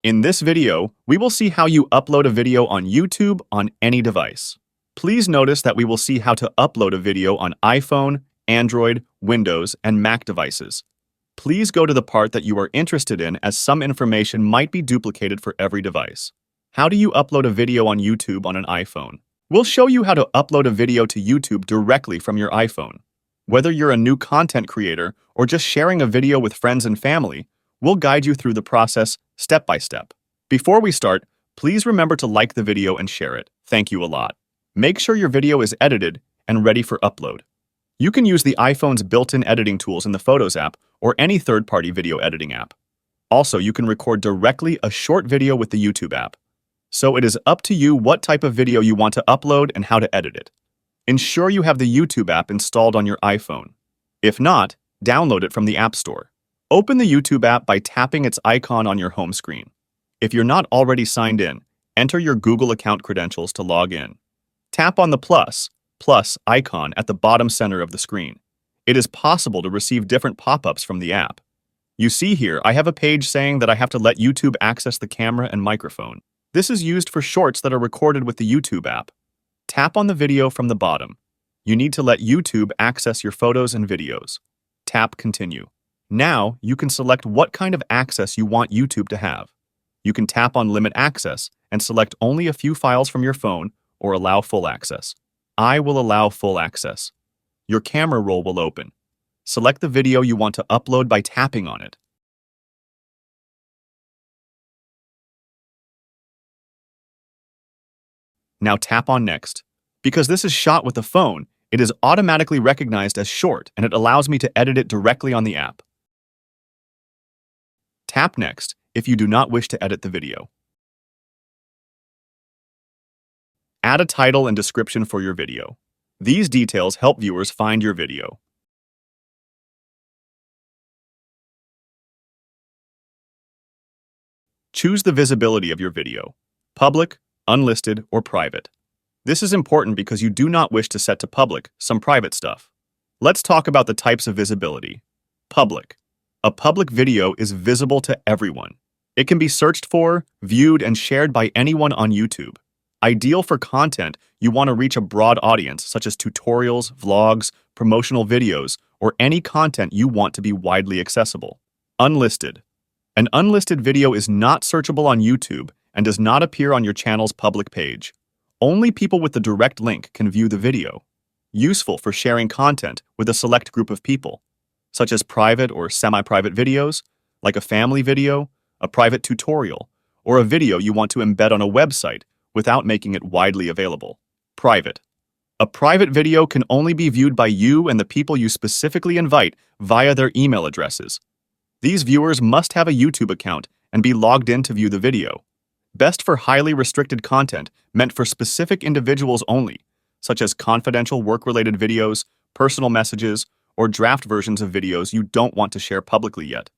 In this video, we will see how you upload a video on YouTube on any device. Please notice that we will see how to upload a video on iPhone, Android, Windows, and Mac devices. Please go to the part that you are interested in as some information might be duplicated for every device. How do you upload a video on YouTube on an iPhone? We'll show you how to upload a video to YouTube directly from your iPhone. Whether you're a new content creator or just sharing a video with friends and family, we'll guide you through the process step by step. Before we start, please remember to like the video and share it. Thank you a lot. Make sure your video is edited and ready for upload. You can use the iPhone's built-in editing tools in the Photos app or any third-party video editing app. Also, you can record directly a short video with the YouTube app. So it is up to you what type of video you want to upload and how to edit it. Ensure you have the YouTube app installed on your iPhone. If not, download it from the App Store. Open the YouTube app by tapping its icon on your home screen. If you're not already signed in, enter your Google account credentials to log in. Tap on the plus icon at the bottom center of the screen. It is possible to receive different pop-ups from the app. You see here, I have a page saying that I have to let YouTube access the camera and microphone. This is used for shorts that are recorded with the YouTube app. Tap on the video from the bottom. You need to let YouTube access your photos and videos. Tap Continue. Now, you can select what kind of access you want YouTube to have. You can tap on Limit Access and select only a few files from your phone or allow full access. I will allow full access. Your camera roll will open. Select the video you want to upload by tapping on it. Now tap on Next. Because this is shot with the phone, it is automatically recognized as short and it allows me to edit it directly on the app. Tap Next if you do not wish to edit the video. Add a title and description for your video. These details help viewers find your video. Choose the visibility of your video: public, unlisted, or private. This is important because you do not wish to set to public some private stuff. Let's talk about the types of visibility. Public. A public video is visible to everyone. It can be searched for, viewed, and shared by anyone on YouTube. Ideal for content you want to reach a broad audience, such as tutorials, vlogs, promotional videos, or any content you want to be widely accessible. Unlisted. An unlisted video is not searchable on YouTube and does not appear on your channel's public page. Only people with the direct link can view the video. Useful for sharing content with a select group of people, such as private or semi-private videos, like a family video, a private tutorial, or a video you want to embed on a website without making it widely available. Private. A private video can only be viewed by you and the people you specifically invite via their email addresses. These viewers must have a YouTube account and be logged in to view the video. Best for highly restricted content meant for specific individuals only, such as confidential work-related videos, personal messages, or draft versions of videos you don't want to share publicly yet.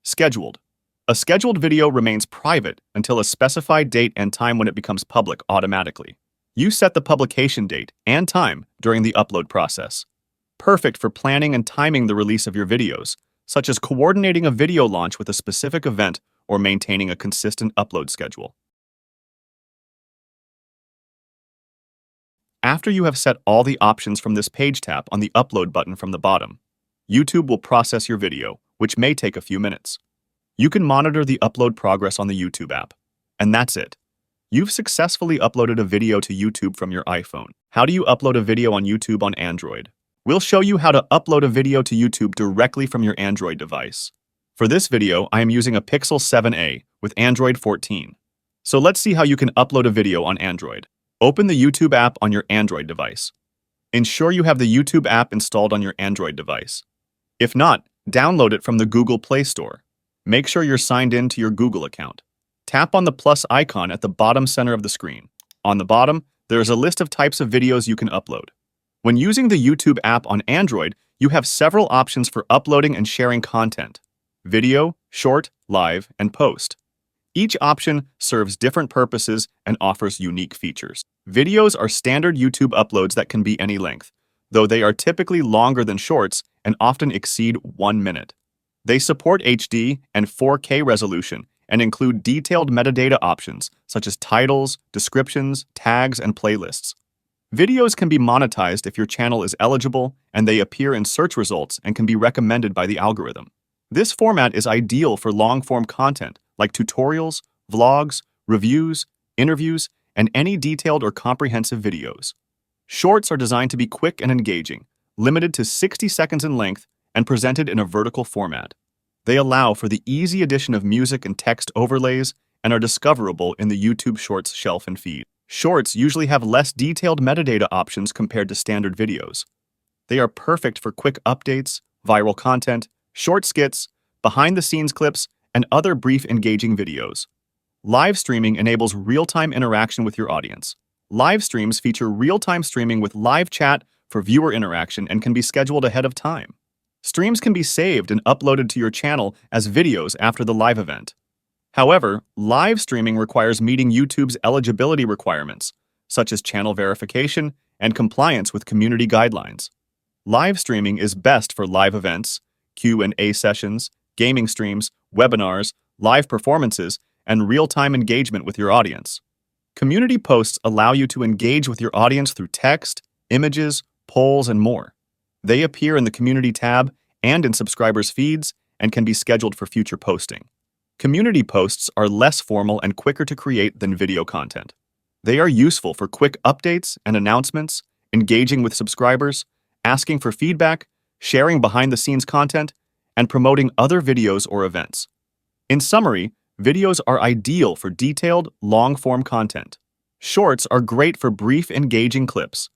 Scheduled. A scheduled video remains private until a specified date and time when it becomes public automatically. You set the publication date and time during the upload process. Perfect for planning and timing the release of your videos, such as coordinating a video launch with a specific event or maintaining a consistent upload schedule. After you have set all the options from this page, tap on the Upload button from the bottom. YouTube will process your video, which may take a few minutes. You can monitor the upload progress on the YouTube app. And that's it. You've successfully uploaded a video to YouTube from your iPhone. How do you upload a video on YouTube on Android? We'll show you how to upload a video to YouTube directly from your Android device. For this video, I am using a Pixel 7a with Android 14. So let's see how you can upload a video on Android. Open the YouTube app on your Android device. Ensure you have the YouTube app installed on your Android device. If not, download it from the Google Play Store. Make sure you're signed in to your Google account. Tap on the plus icon at the bottom center of the screen. On the bottom, there is a list of types of videos you can upload. When using the YouTube app on Android, you have several options for uploading and sharing content: video, short, live, and post. Each option serves different purposes and offers unique features. Videos are standard YouTube uploads that can be any length, though they are typically longer than shorts and often exceed 1 minute. They support HD and 4K resolution and include detailed metadata options such as titles, descriptions, tags, and playlists. Videos can be monetized if your channel is eligible and they appear in search results and can be recommended by the algorithm. This format is ideal for long-form content like tutorials, vlogs, reviews, interviews, and any detailed or comprehensive videos. Shorts are designed to be quick and engaging, limited to 60 seconds in length and presented in a vertical format. They allow for the easy addition of music and text overlays and are discoverable in the YouTube Shorts shelf and feed. Shorts usually have less detailed metadata options compared to standard videos. They are perfect for quick updates, viral content, short skits, behind-the-scenes clips, and other brief engaging videos. Live streaming enables real-time interaction with your audience. Live streams feature real-time streaming with live chat for viewer interaction and can be scheduled ahead of time. Streams can be saved and uploaded to your channel as videos after the live event. However, live streaming requires meeting YouTube's eligibility requirements, such as channel verification and compliance with community guidelines. Live streaming is best for live events, Q&A sessions, gaming streams, webinars, live performances, and real-time engagement with your audience. Community posts allow you to engage with your audience through text, images, polls, and more. They appear in the Community tab and in subscribers' feeds and can be scheduled for future posting. Community posts are less formal and quicker to create than video content. They are useful for quick updates and announcements, engaging with subscribers, asking for feedback, sharing behind-the-scenes content, and promoting other videos or events. In summary, videos are ideal for detailed, long-form content. Shorts are great for brief, engaging clips.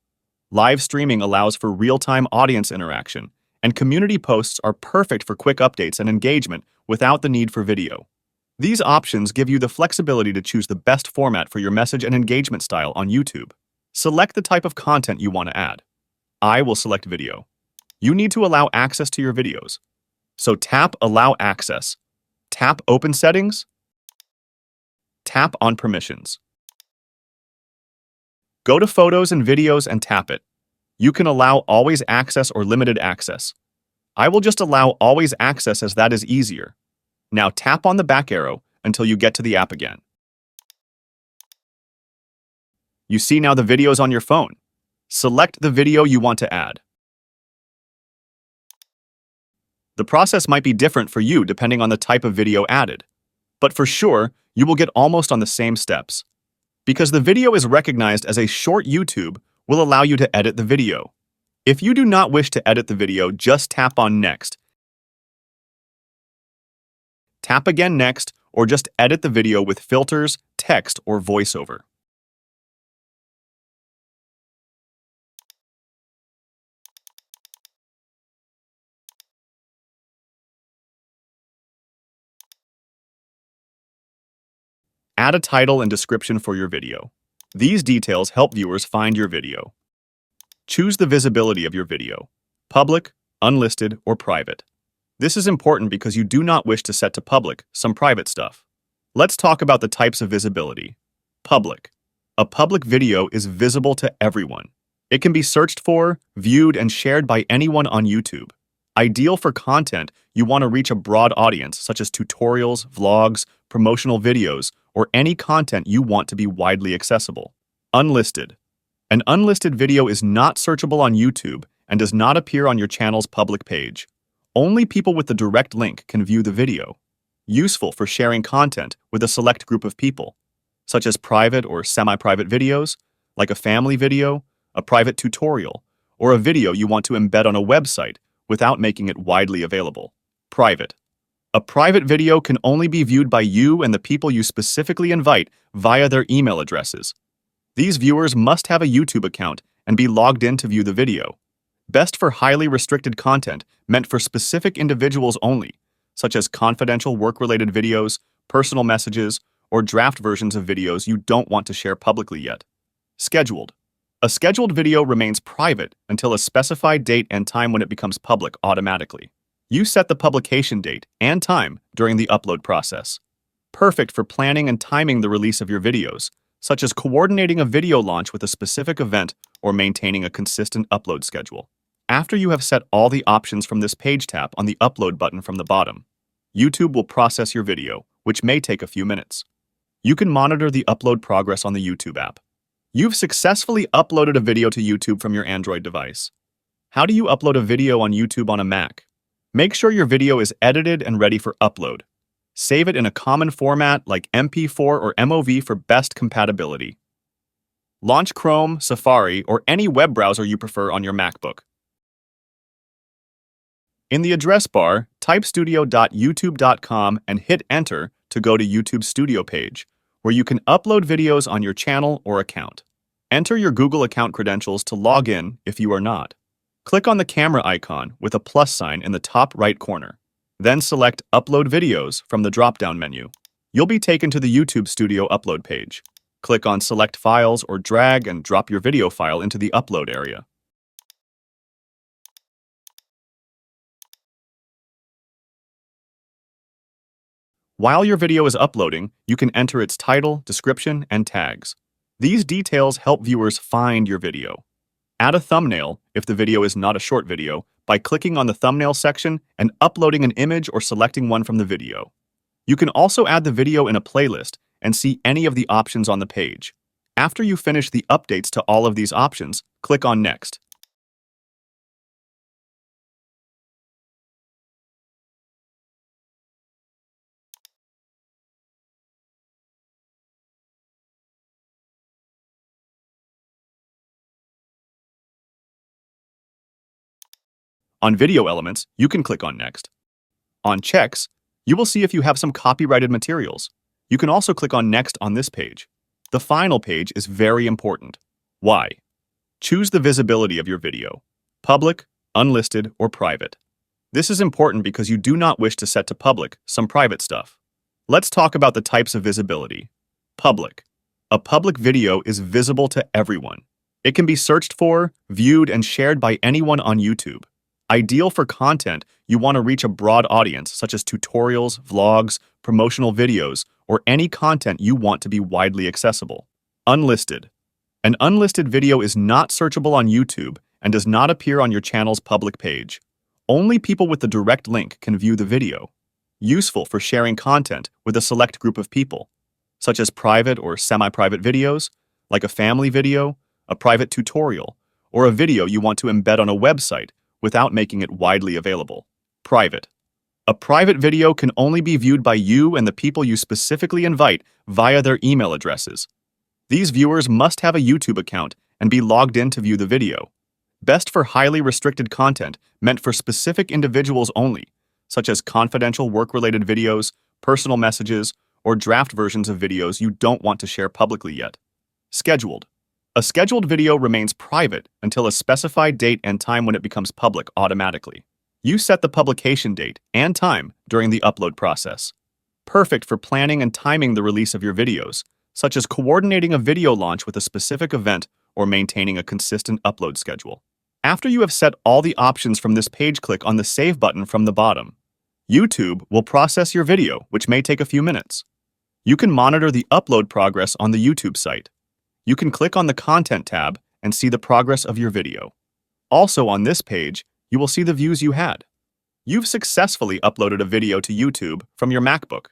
Live streaming allows for real-time audience interaction, and community posts are perfect for quick updates and engagement without the need for video. These options give you the flexibility to choose the best format for your message and engagement style on YouTube. Select the type of content you want to add. I will select video. You need to allow access to your videos. So tap Allow Access. Tap Open Settings. Tap on Permissions. Go to Photos and Videos and tap it. You can allow Always Access or Limited Access. I will just allow Always Access as that is easier. Now tap on the back arrow until you get to the app again. You see now the videos on your phone. Select the video you want to add. The process might be different for you depending on the type of video added, but for sure, you will get almost on the same steps. Because the video is recognized as a short, YouTube will allow you to edit the video. If you do not wish to edit the video, just tap on Next. Tap again Next, or just edit the video with filters, text, or voiceover. Add a title and description for your video. These details help viewers find your video. Choose the visibility of your video: public, unlisted, or private. This is important because you do not wish to set to public some private stuff. Let's talk about the types of visibility. Public. A public video is visible to everyone. It can be searched for, viewed, and shared by anyone on YouTube. Ideal for content you want to reach a broad audience, such as tutorials, vlogs, promotional videos, or any content you want to be widely accessible. Unlisted. An unlisted video is not searchable on YouTube and does not appear on your channel's public page. Only people with the direct link can view the video. Useful for sharing content with a select group of people, such as private or semi-private videos, like a family video, a private tutorial, or a video you want to embed on a website without making it widely available. Private. A private video can only be viewed by you and the people you specifically invite via their email addresses. These viewers must have a YouTube account and be logged in to view the video. Best for highly restricted content meant for specific individuals only, such as confidential work-related videos, personal messages, or draft versions of videos you don't want to share publicly yet. Scheduled. A scheduled video remains private until a specified date and time when it becomes public automatically. You set the publication date and time during the upload process. Perfect for planning and timing the release of your videos, such as coordinating a video launch with a specific event or maintaining a consistent upload schedule. After you have set all the options from this page, tap on the Upload button from the bottom. YouTube will process your video, which may take a few minutes. You can monitor the upload progress on the YouTube app. You've successfully uploaded a video to YouTube from your Android device. How do you upload a video on YouTube on a Mac? Make sure your video is edited and ready for upload. Save it in a common format like MP4 or MOV for best compatibility. Launch Chrome, Safari, or any web browser you prefer on your MacBook. In the address bar, type studio.youtube.com and hit enter to go to YouTube's Studio page, where you can upload videos on your channel or account. Enter your Google account credentials to log in if you are not. Click on the camera icon with a plus sign in the top right corner. Then select Upload Videos from the drop-down menu. You'll be taken to the YouTube Studio upload page. Click on Select Files or drag and drop your video file into the upload area. While your video is uploading, you can enter its title, description, and tags. These details help viewers find your video. Add a thumbnail, if the video is not a short video, by clicking on the thumbnail section and uploading an image or selecting one from the video. You can also add the video in a playlist and see any of the options on the page. After you finish the updates to all of these options, click on Next. On video elements, you can click on Next. On checks, you will see if you have some copyrighted materials. You can also click on Next on this page. The final page is very important. Why? Choose the visibility of your video: public, unlisted, or private. This is important because you do not wish to set to public some private stuff. Let's talk about the types of visibility. Public. A public video is visible to everyone. It can be searched for, viewed, and shared by anyone on YouTube. Ideal for content you want to reach a broad audience, such as tutorials, vlogs, promotional videos, or any content you want to be widely accessible. Unlisted. An unlisted video is not searchable on YouTube and does not appear on your channel's public page. Only people with the direct link can view the video. Useful for sharing content with a select group of people, such as private or semi-private videos, like a family video, a private tutorial, or a video you want to embed on a website without making it widely available. Private. A private video can only be viewed by you and the people you specifically invite via their email addresses. These viewers must have a YouTube account and be logged in to view the video. Best for highly restricted content meant for specific individuals only, such as confidential work-related videos, personal messages, or draft versions of videos you don't want to share publicly yet. Scheduled. A scheduled video remains private until a specified date and time when it becomes public automatically. You set the publication date and time during the upload process. Perfect for planning and timing the release of your videos, such as coordinating a video launch with a specific event or maintaining a consistent upload schedule. After you have set all the options from this page, click on the Save button from the bottom. YouTube will process your video, which may take a few minutes. You can monitor the upload progress on the YouTube site. You can click on the Content tab and see the progress of your video. Also on this page, you will see the views you had. You've successfully uploaded a video to YouTube from your MacBook.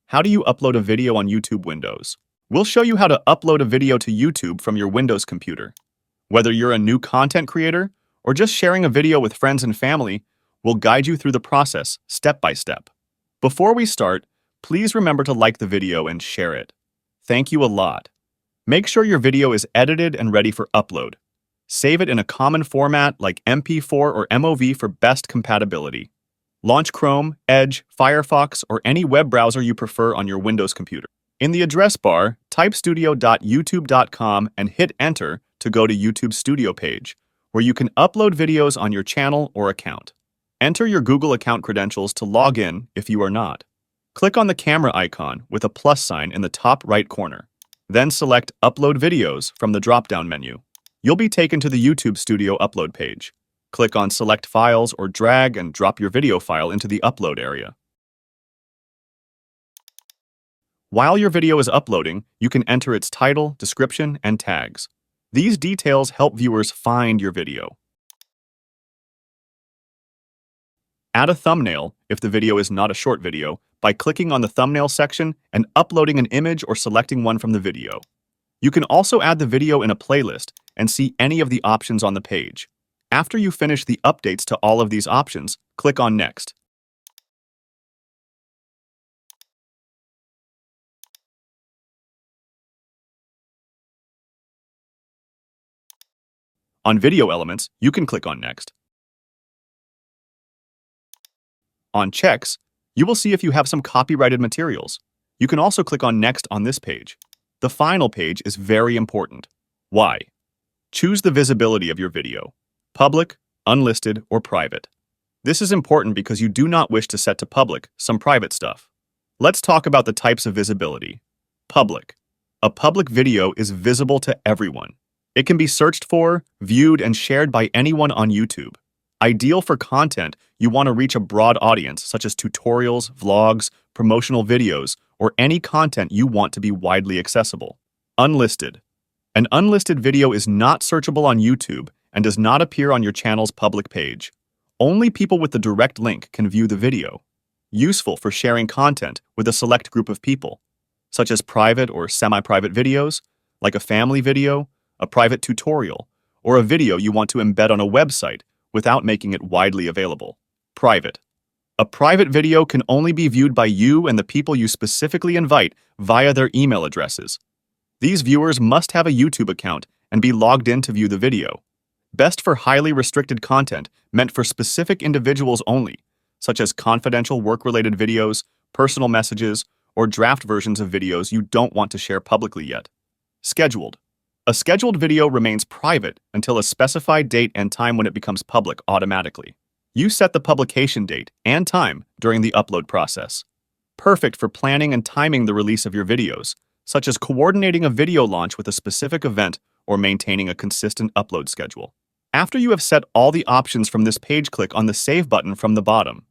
How do you upload a video on YouTube Windows? We'll show you how to upload a video to YouTube from your Windows computer. Whether you're a new content creator or just sharing a video with friends and family, we'll guide you through the process step by step. Before we start, please remember to like the video and share it. Thank you a lot. Make sure your video is edited and ready for upload. Save it in a common format like MP4 or MOV for best compatibility. Launch Chrome, Edge, Firefox, or any web browser you prefer on your Windows computer. In the address bar, type studio.youtube.com and hit enter to go to YouTube's Studio page, where you can upload videos on your channel or account. Enter your Google account credentials to log in if you are not. Click on the camera icon with a plus sign in the top right corner. Then select Upload Videos from the drop-down menu. You'll be taken to the YouTube Studio upload page. Click on Select Files or drag and drop your video file into the upload area. While your video is uploading, you can enter its title, description, and tags. These details help viewers find your video. Add a thumbnail, if the video is not a short video, by clicking on the thumbnail section and uploading an image or selecting one from the video. You can also add the video in a playlist and see any of the options on the page. After you finish the updates to all of these options, click on Next. On video elements, you can click on Next. On checks, you will see if you have some copyrighted materials. You can also click on Next on this page. The final page is very important. Why? Choose the visibility of your video: public, unlisted, or private. This is important because you do not wish to set to public some private stuff. Let's talk about the types of visibility. Public. A public video is visible to everyone. It can be searched for, viewed, and shared by anyone on YouTube. Ideal for content you want to reach a broad audience, such as tutorials, vlogs, promotional videos, or any content you want to be widely accessible. Unlisted. An unlisted video is not searchable on YouTube and does not appear on your channel's public page. Only people with the direct link can view the video. Useful for sharing content with a select group of people, such as private or semi-private videos, like a family video, a private tutorial, or a video you want to embed on a website without making it widely available. Private. A private video can only be viewed by you and the people you specifically invite via their email addresses. These viewers must have a YouTube account and be logged in to view the video. Best for highly restricted content meant for specific individuals only, such as confidential work-related videos, personal messages, or draft versions of videos you don't want to share publicly yet. Scheduled. A scheduled video remains private until a specified date and time when it becomes public automatically. You set the publication date and time during the upload process. Perfect for planning and timing the release of your videos, such as coordinating a video launch with a specific event or maintaining a consistent upload schedule. After you have set all the options from this page, click on the Save button from the bottom.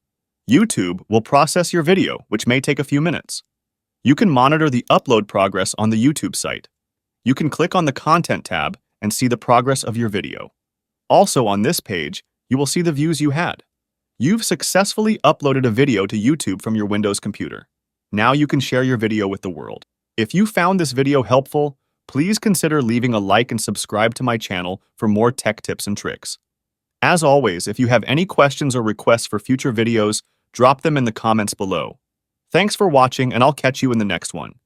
YouTube will process your video, which may take a few minutes. You can monitor the upload progress on the YouTube site. You can click on the Content tab and see the progress of your video. Also on this page, you will see the views you had. You've successfully uploaded a video to YouTube from your Windows computer. Now you can share your video with the world. If you found this video helpful, please consider leaving a like and subscribe to my channel for more tech tips and tricks. As always, if you have any questions or requests for future videos, drop them in the comments below. Thanks for watching, and I'll catch you in the next one.